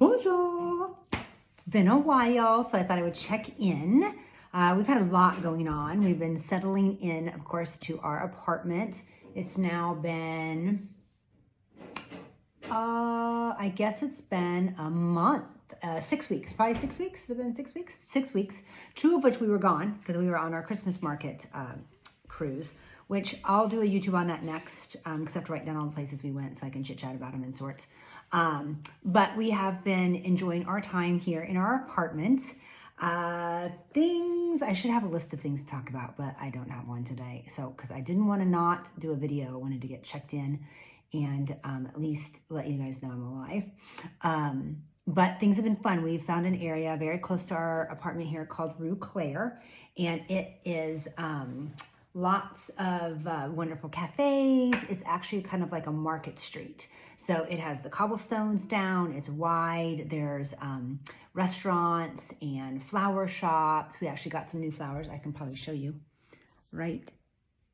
Bonjour! It's been a while, so I thought I would check in. We've had a lot going on. We've been settling in, of course, to our apartment. It's now been, I guess it's been a month, 6 weeks, probably 6 weeks. Has it been 6 weeks? 6 weeks, 2 of which we were gone because we were on our Christmas market cruise, which I'll do a YouTube on that next because I have to write down all the places we went so I can chit chat about them in sorts. But we have been enjoying our time here in our apartment. I should have a list of things to talk about, but I don't have one today. So, because I didn't want to not do a video, I wanted to get checked in and at least let you guys know I'm alive. But things have been fun. We've found an area very close to our apartment here called Rue Claire, and it is lots of wonderful cafes. It's actually kind of like a market street. So it has the cobblestones down, it's wide, there's restaurants and flower shops. We actually got some new flowers. I can probably show you right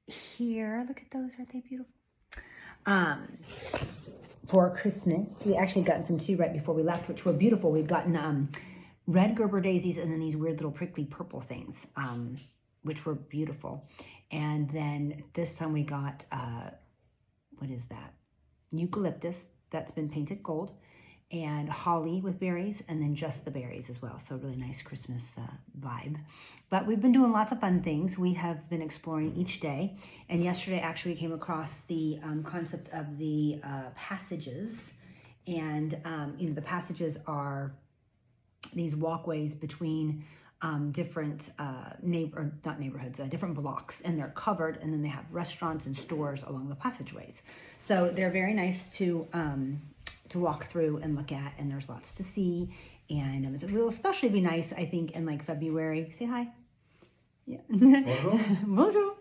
here. Look at those, aren't they beautiful? For Christmas, we actually got some too right before we left, which were beautiful. We've gotten red Gerber daisies and then these weird little prickly purple things, which were beautiful. And then this time we got, what is that? Eucalyptus that's been painted gold, and holly with berries, and then just the berries as well. So really nice Christmas vibe. But we've been doing lots of fun things. We have been exploring each day. And yesterday actually we came across the concept of the passages. And the passages are these walkways between different different blocks, and they're covered, and then they have restaurants and stores along the passageways. So they're very nice to walk through and look at, and there's lots to see. And it will especially be nice, I think, in like February. Say hi. Yeah. Bonjour. Bonjour.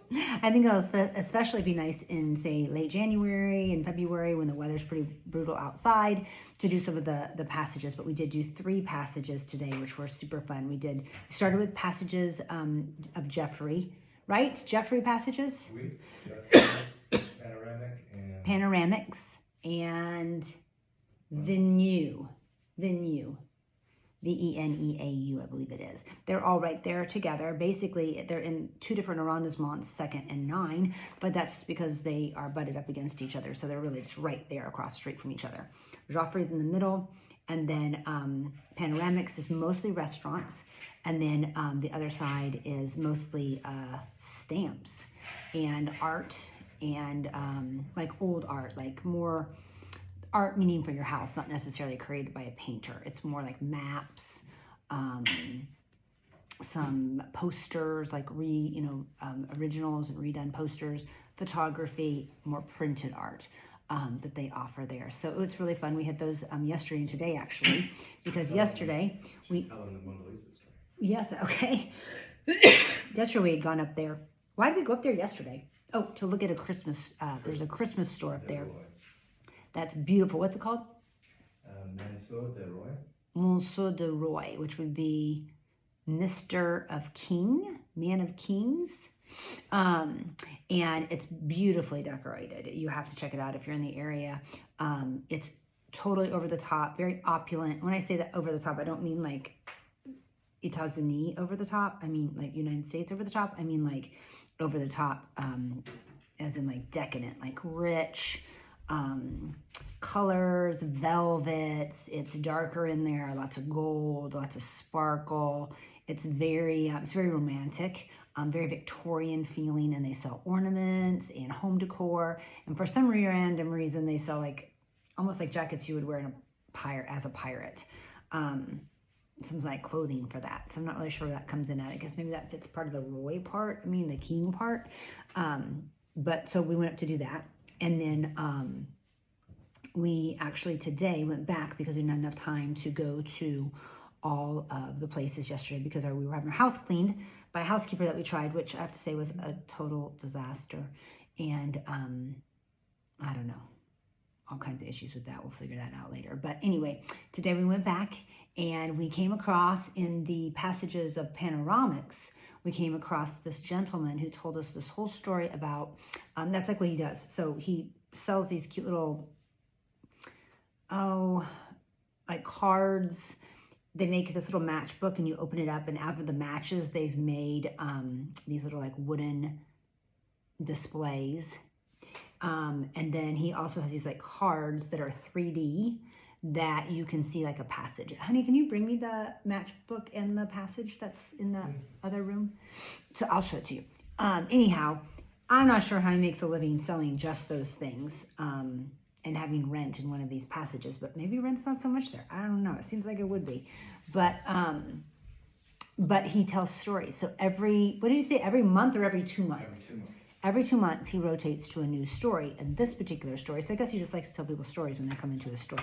I think it'll especially be nice in, say, late January and February when the weather's pretty brutal outside to do some of the passages. But we did do 3 passages today, which were super fun. We started with passages of Geoffrey, right? Geoffrey passages? Oui, Geoffrey, Panoramics and Venue. Veneau, I believe it is. They're all right there together. Basically, they're in 2 different arrondissements, 2nd and 9, but that's because they are butted up against each other. So they're really just right there across the street from each other. Joffrey's in the middle, and then Panoramics is mostly restaurants, and then the other side is mostly stamps and art, and like old art, like more art meaning for your house, not necessarily created by a painter. It's more like maps, some posters, like originals and redone posters, photography, more printed art that they offer there. So it's really fun. We had those yesterday and today, actually, because yesterday we... Yes, okay. Yesterday we had gone up there. Why did we go up there yesterday? Oh, to look at a Christmas, there's a Christmas store up there. That's beautiful. What's it called? Monsieur de Roy. Monsieur de Roy, which would be Mr. of King, Man of Kings. And it's beautifully decorated. You have to check it out if you're in the area. It's totally over the top, very opulent. When I say that over the top, I don't mean like États-Unis over the top. I mean like United States over the top. I mean like over the top, as in like decadent, like rich, colors, velvets. It's darker in there, lots of gold, lots of sparkle. It's very romantic, very Victorian feeling, and they sell ornaments and home decor. And for some random reason, they sell like almost like jackets you would wear as a pirate. Some like clothing for that. So I'm not really sure where that comes in at. I guess maybe that fits part of the Roy part. I mean the King part. But so we went up to do that. And then we actually today went back because we didn't have enough time to go to all of the places yesterday because we were having our house cleaned by a housekeeper that we tried, which I have to say was a total disaster. And I don't know, all kinds of issues with that. We'll figure that out later. But anyway, today we went back and we came across in the passages of Panoramics, we came across this gentleman who told us this whole story about, that's like what he does. So he sells these cute little, like cards. They make this little matchbook and you open it up, and out of the matches, they've made these little like wooden displays. And then he also has these like cards that are 3D that you can see like a passage. Honey, can you bring me the matchbook and the passage that's in the other room? So I'll show it to you. Anyhow, I'm not sure how he makes a living selling just those things and having rent in one of these passages, but maybe rent's not so much there. I don't know. It seems like it would be. But he tells stories. So what did he say? Every month or every 2 months? Every 2 months, he rotates to a new story. And this particular story, so I guess he just likes to tell people stories when they come into his store.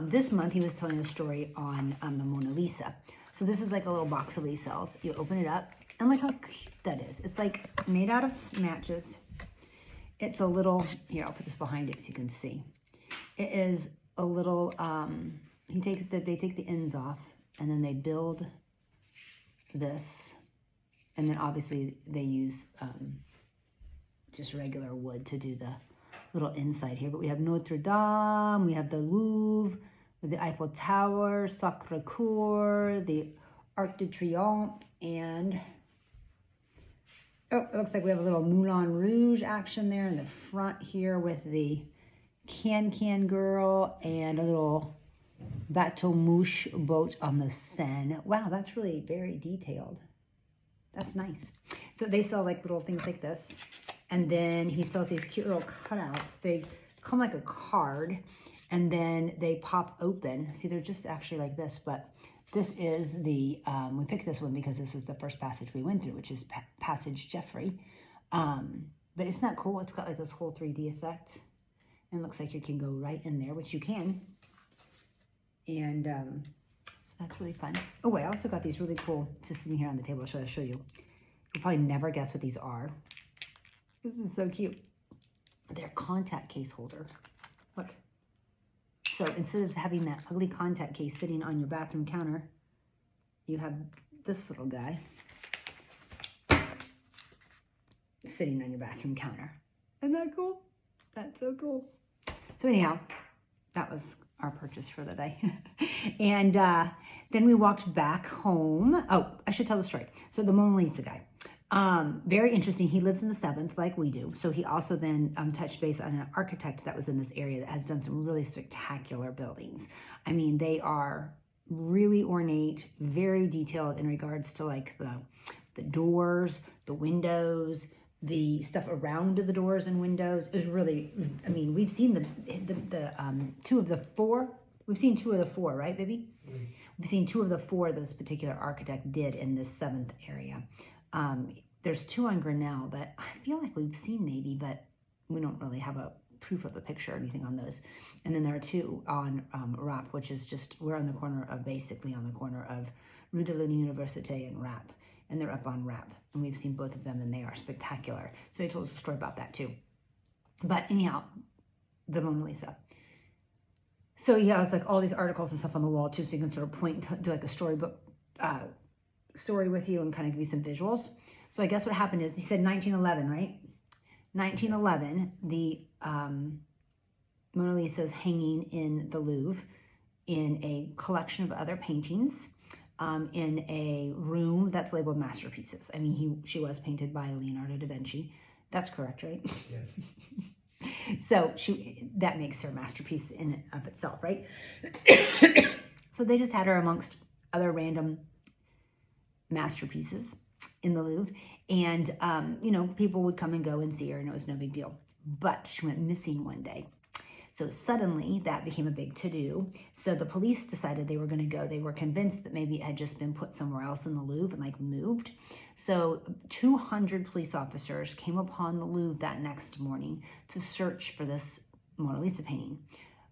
This month, he was telling a story on the Mona Lisa. So this is like a little box that he sells. You open it up, and look how cute that is. It's like made out of matches. It's a little, here, I'll put this behind it so you can see. It is a little, they take the ends off, and then they build this. And then obviously they use just regular wood to do the little inside here. But we have Notre Dame, we have the Louvre, the Eiffel Tower, Sacré-Cœur, the Arc de Triomphe, and oh, it looks like we have a little Moulin Rouge action there in the front here with the Can Girl and a little Bateau Mouche boat on the Seine. Wow, that's really very detailed. That's nice. So they sell like little things like this. And then he sells these cute little cutouts. They come like a card and then they pop open. See, they're just actually like this, but this is the, we picked this one because this was the first passage we went through, which is Passage Jeffrey. But isn't that cool? It's got like this whole 3D effect. And it looks like you can go right in there, which you can. And so that's really fun. Oh, I also got these really cool, just sitting here on the table. I'll show you. You'll probably never guess what these are. This is so cute. They're contact case holder. Look. So instead of having that ugly contact case sitting on your bathroom counter, you have this little guy sitting on your bathroom counter. Isn't that cool? That's so cool. So anyhow, that was our purchase for the day. And then we walked back home. Oh, I should tell the story. So the Mona Lisa guy. Very interesting. He lives in the 7th like we do. So he also then touched base on an architect that was in this area that has done some really spectacular buildings. I mean, they are really ornate, very detailed in regards to like the doors, the windows, the stuff around the doors and windows. It was really, I mean, we've seen the 2 of the 4. We've seen 2 of the 4, right, baby? Mm. We've seen 2 of the 4 this particular architect did in this 7th area. There's 2 on Grinnell that I feel like we've seen maybe, but we don't really have a proof of a picture or anything on those. And then there are 2 on Rap, which is just, we're on the corner of, basically on the corner of Rue de l'Université and Rap. And they're up on Rap. And we've seen both of them and they are spectacular. So he told us a story about that too. But anyhow, the Mona Lisa. So he has like all these articles and stuff on the wall too, so you can sort of point to like a storybook story with you and kind of give you some visuals. So I guess what happened is, he said 1911, right? 1911, the Mona Lisa is hanging in the Louvre in a collection of other paintings in a room that's labeled masterpieces. I mean, she was painted by Leonardo da Vinci. That's correct, right? Yes. So that makes her a masterpiece in and of itself, right? So they just had her amongst other random masterpieces in the Louvre. And, you know, people would come and go and see her and it was no big deal. But she went missing one day. So suddenly that became a big to-do. So the police decided they were going to go. They were convinced that maybe it had just been put somewhere else in the Louvre and like moved. So 200 police officers came upon the Louvre that next morning to search for this Mona Lisa painting.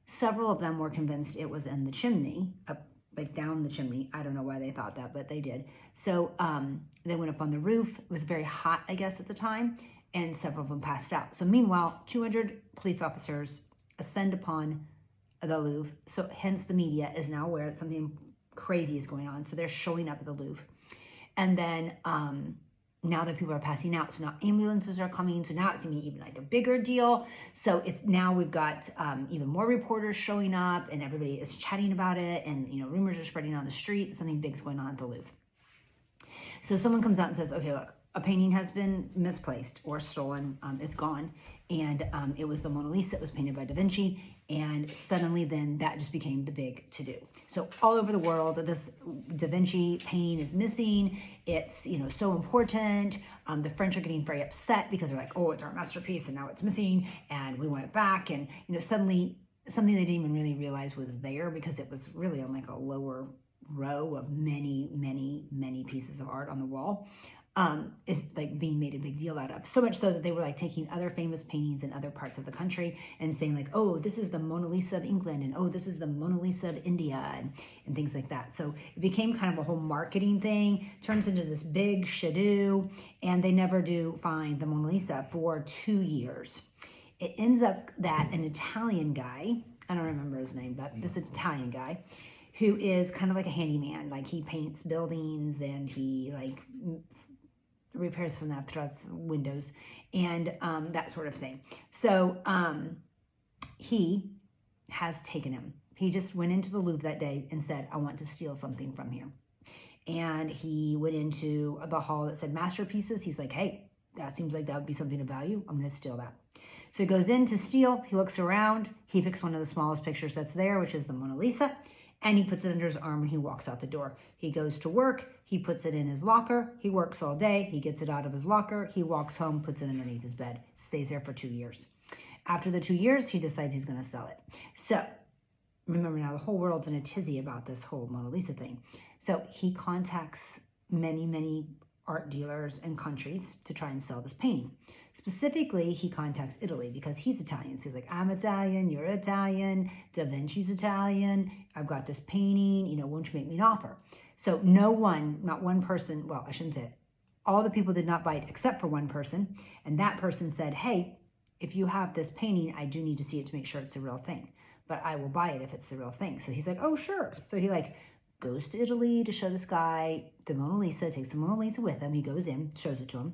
Several of them were convinced it was in the chimney, up like down the chimney. I don't know why they thought that, but they did. So they went up on the roof. It was very hot, I guess, at the time, and several of them passed out. So meanwhile, 200 police officers ascend upon the Louvre. So hence the media is now aware that something crazy is going on. So they're showing up at the Louvre. And then now that people are passing out, so now ambulances are coming, so now it's gonna be even like a bigger deal. So it's now we've got even more reporters showing up, and everybody is chatting about it, and rumors are spreading on the street. Something big's going on at the Louvre. So someone comes out and says, okay, look, a painting has been misplaced or stolen. It's gone. And it was the Mona Lisa that was painted by Da Vinci. And suddenly then that just became the big to-do. So all over the world, this Da Vinci painting is missing. It's, so important. The French are getting very upset because they're like, oh, it's our masterpiece and now it's missing and we want it back. And, suddenly something they didn't even really realize was there because it was really on like a lower row of many, many, many pieces of art on the wall, is like being made a big deal out of. So much so that they were like taking other famous paintings in other parts of the country and saying like, oh, this is the Mona Lisa of England, and oh, this is the Mona Lisa of India, and things like that. So it became kind of a whole marketing thing, turns into this big shadoo, and they never do find the Mona Lisa for 2 years. It ends up that an Italian guy, I don't remember his name, but this Italian guy, who is kind of like a handyman. Like he paints buildings and he like repairs fenestras, windows, and that sort of thing. So he has taken him. He just went into the Louvre that day and said, I want to steal something from here. And he went into the hall that said masterpieces. He's like, hey, that seems like that would be something of value. I'm going to steal that. So he goes in to steal. He looks around. He picks one of the smallest pictures that's there, which is the Mona Lisa. And he puts it under his arm and he walks out the door. He goes to work. He puts it in his locker. He works all day. He gets it out of his locker. He walks home, puts it underneath his bed, stays there for 2 years. After the 2 years, he decides he's going to sell it. So remember now, the whole world's in a tizzy about this whole Mona Lisa thing. So he contacts many, many art dealers and countries to try and sell this painting. Specifically, he contacts Italy because he's Italian. So he's like, I'm Italian, you're Italian, Da Vinci's Italian, I've got this painting, won't you make me an offer? So no one, not one person, well, I shouldn't say it, all the people did not bite except for one person. And that person said, hey, if you have this painting, I do need to see it to make sure it's the real thing. But I will buy it if it's the real thing. So he's like, oh, sure. So he goes to Italy to show this guy the Mona Lisa, takes the Mona Lisa with him. He goes in, shows it to him.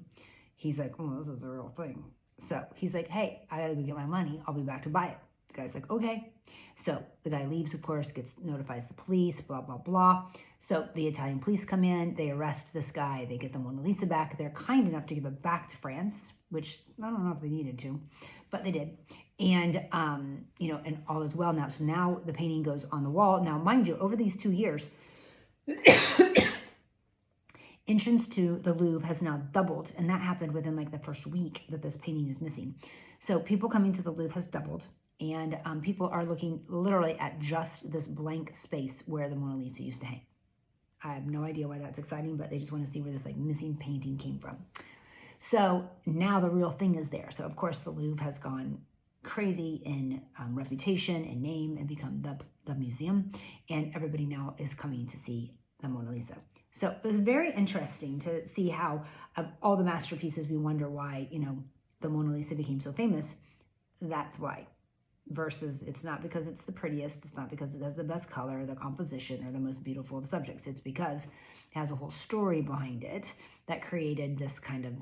He's like, oh, this is the real thing. So he's like, hey, I gotta go get my money. I'll be back to buy it. The guy's like, okay. So the guy leaves, of course, notifies the police, blah, blah, blah. So the Italian police come in, they arrest this guy, they get the Mona Lisa back. They're kind enough to give it back to France, which I don't know if they needed to, but they did. And, and all is well now. So now the painting goes on the wall. Now, mind you, over these 2 years, entrance to the Louvre has now doubled, and that happened within like the first week that this painting is missing. So people coming to the Louvre has doubled, and people are looking literally at just this blank space where the Mona Lisa used to hang. I have no idea why that's exciting, but they just want to see where this like missing painting came from. So now the real thing is there. So of course the Louvre has gone crazy in reputation and name and become the museum, and everybody now is coming to see the Mona Lisa. So it was very interesting to see how of all the masterpieces we wonder why, the Mona Lisa became so famous. That's why. Versus it's not because it's the prettiest, it's not because it has the best color, the composition, or the most beautiful of subjects. It's because it has a whole story behind it that created this kind of,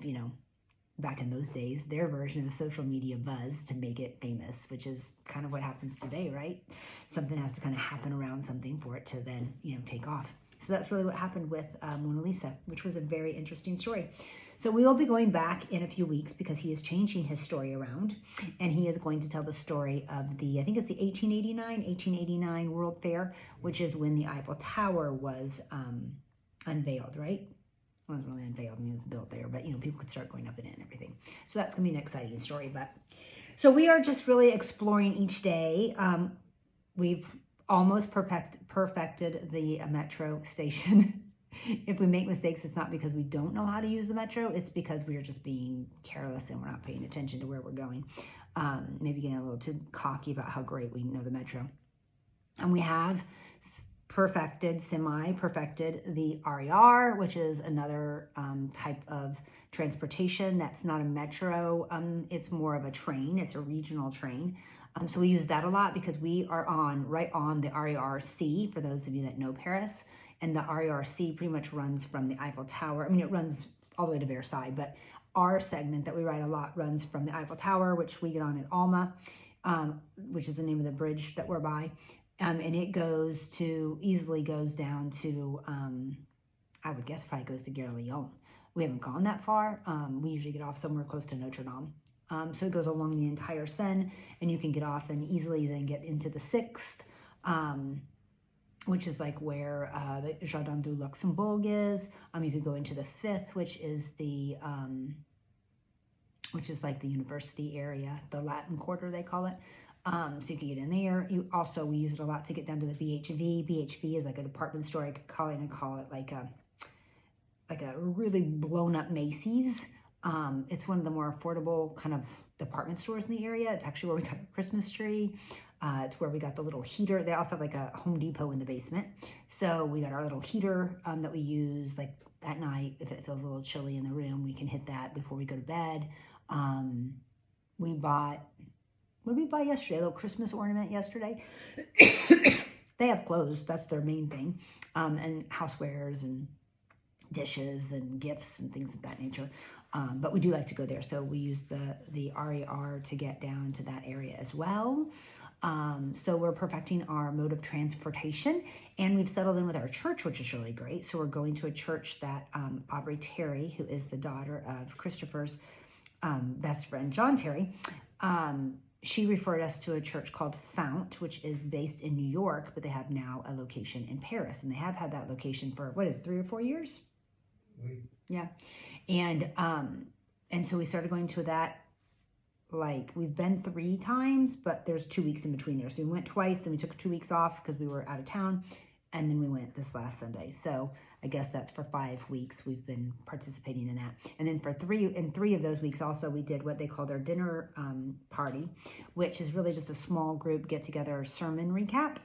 back in those days, their version of social media buzz to make it famous, which is kind of what happens today, right? Something has to kind of happen around something for it to then, take off. So that's really what happened with Mona Lisa, which was a very interesting story. So we will be going back in a few weeks because he is changing his story around, and he is going to tell the story of I think it's the 1889 World Fair, which is when the Eiffel Tower was unveiled, right? It wasn't really unveiled, it was built there, but people could start going up in it and everything. So that's gonna be an exciting story. So we are just really exploring each day. We've almost perfected the metro station. If we make mistakes, it's not because we don't know how to use the metro, it's because we are just being careless and we're not paying attention to where we're going. Maybe getting a little too cocky about how great we know the metro. And we have semi-perfected the RER, which is another type of transportation that's not a metro. It's more of a train. It's a regional train. So we use that a lot because we are right on the RER-C, for those of you that know Paris. And the RER-C pretty much runs from the Eiffel Tower. I mean, it runs all the way to Versailles. But our segment that we ride a lot runs from the Eiffel Tower, which we get on at Alma, which is the name of the bridge that we're by. And it easily goes down to, I would guess probably goes to Gare Lyon. We haven't gone that far. We usually get off somewhere close to Notre Dame. So it goes along the entire Seine, and you can get off and easily then get into the 6th, which is like where the Jardin du Luxembourg is. You could go into the 5th, which is like the university area, the Latin Quarter they call it. So you can get in there. We use it a lot to get down to the BHV. BHV is like a department store. I could call it like a really blown up Macy's. It's one of the more affordable kind of department stores in the area. It's actually where we got a Christmas tree. It's where we got the little heater. They also have like a Home Depot in the basement. So we got our little heater that we use like at night. If it feels a little chilly in the room, we can hit that before we go to bed. We bought, what did we buy yesterday? A little Christmas ornament yesterday. They have clothes. That's their main thing. And housewares and dishes and gifts and things of that nature. But we do like to go there. So we use the RER to get down to that area as well. So we're perfecting our mode of transportation, and we've settled in with our church, which is really great. So we're going to a church that Aubrey Terry, who is the daughter of Christopher's best friend, John Terry, she referred us to a church called Fount, which is based in New York, but they have now a location in Paris, and they have had that location for, 3 or 4 years? Oui. Yeah. And so we started going to that, like, we've been 3 times, but there's 2 weeks in between there. So we went twice, and we took 2 weeks off because we were out of town, and then we went this last Sunday. So I guess that's for 5 weeks we've been participating in that. And then for 3 of those weeks also, we did what they call their dinner party, which is really just a small group get-together sermon recap,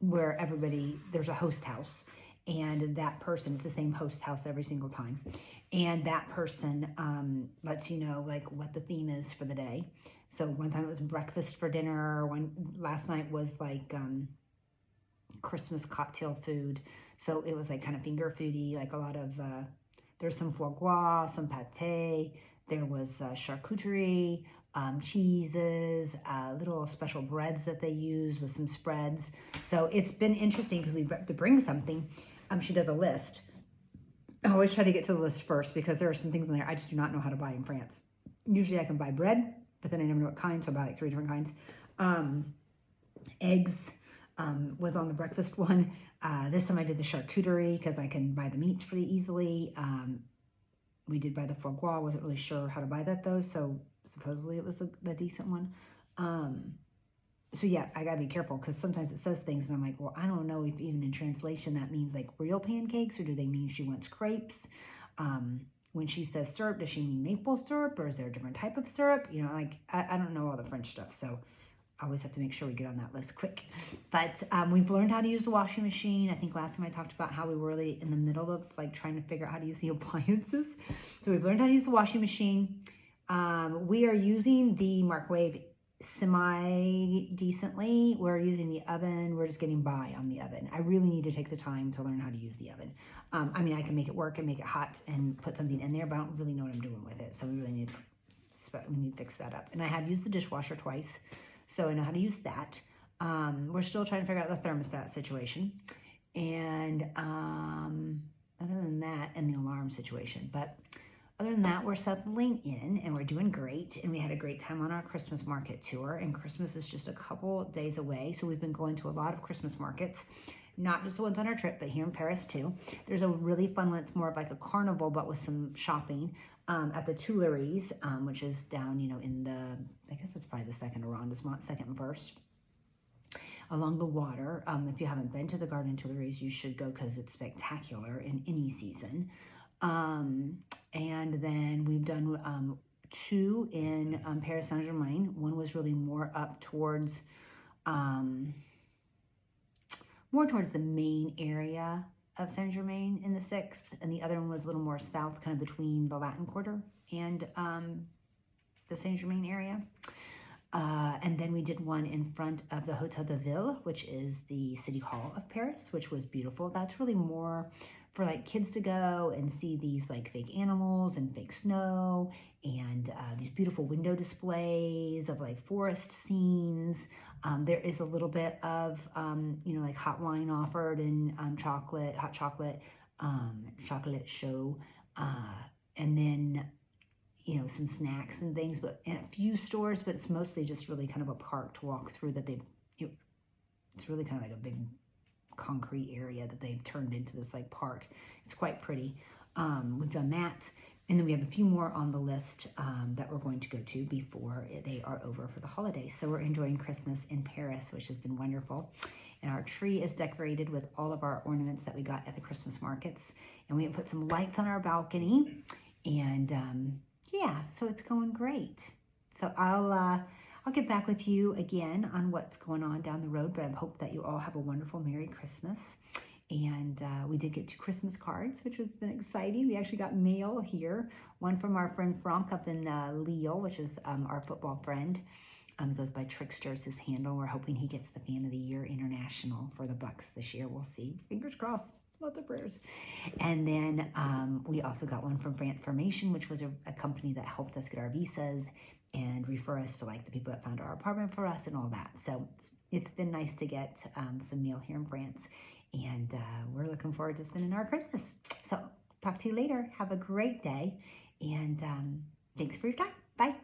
where there's a host house. And that person, it's the same host house every single time. And that person lets you know like what the theme is for the day. So one time it was breakfast for dinner. Last night was like Christmas cocktail food. So it was like kind of finger foody, like a lot of, there's some foie gras, some pate. There was charcuterie, cheeses, little special breads that they use with some spreads. So it's been interesting because we have to bring something. She does a list. I always try to get to the list first because there are some things in there I just do not know how to buy in France. Usually I can buy bread, but then I never know what kind, so I buy like 3 different kinds. Eggs was on the breakfast one. This time I did the charcuterie because I can buy the meats pretty easily. We did buy the foie gras. Wasn't really sure how to buy that though, so supposedly it was a decent one. So yeah, I gotta be careful because sometimes it says things and I'm like, well, I don't know if even in translation that means like real pancakes or do they mean she wants crepes? When she says syrup, does she mean maple syrup or is there a different type of syrup? You know, like I don't know all the French stuff, so I always have to make sure we get on that list quick. But we've learned how to use the washing machine. I think last time I talked about how we were really in the middle of like trying to figure out how to use the appliances. So we've learned how to use the washing machine. We are using the microwave semi-decently. We're using the oven. We're just getting by on the oven. I really need to take the time to learn how to use the oven. I mean, I can make it work and make it hot and put something in there, but I don't really know what I'm doing with it. So we really need to fix that up. And I have used the dishwasher twice, so I know how to use that. We're still trying to figure out the thermostat situation. And other than that, and the alarm situation. But other than that, we're settling in and we're doing great. And we had a great time on our Christmas market tour. And Christmas is just a couple days away. So we've been going to a lot of Christmas markets, not just the ones on our trip, but here in Paris too. There's a really fun one. It's more of like a carnival, but with some shopping at the Tuileries, which is down, in the, I guess that's probably the second arrondissement, second and first, along the water. If you haven't been to the Garden Tuileries, you should go because it's spectacular in any season. And then we've done 2 in Paris Saint-Germain. One was really more up towards the main area of Saint-Germain in the 6th, and the other one was a little more south, kind of between the Latin Quarter and the Saint-Germain area. And then we did one in front of the Hotel de Ville, which is the city hall of Paris, which was beautiful. That's really more for like kids to go and see these like fake animals and fake snow and these beautiful window displays of like forest scenes. There is a little bit of, like hot wine offered and hot chocolate show. And then some snacks and things, but in a few stores, but it's mostly just really kind of a park to walk through that it's really kind of like a big concrete area that they've turned into this like park. It's quite pretty. We've done that. And then we have a few more on the list that we're going to go to before they are over for the holidays. So we're enjoying Christmas in Paris, which has been wonderful. And our tree is decorated with all of our ornaments that we got at the Christmas markets. And we have put some lights on our balcony. And yeah, so it's going great. So I'll get back with you again on what's going on down the road, but I hope that you all have a wonderful Merry Christmas. And we did get 2 Christmas cards, which has been exciting. We actually got mail here, one from our friend Franck up in Lille, which is our football friend. He goes by Trickster as his handle. We're hoping he gets the Fan of the Year International for the Bucks this year. We'll see. Fingers crossed. Lots of prayers. And then we also got one from France Formation, which was a company that helped us get our visas and refer us to like the people that found our apartment for us and all that. So it's been nice to get some mail here in France. And we're looking forward to spending our Christmas. So talk to you later. Have a great day. And thanks for your time. Bye.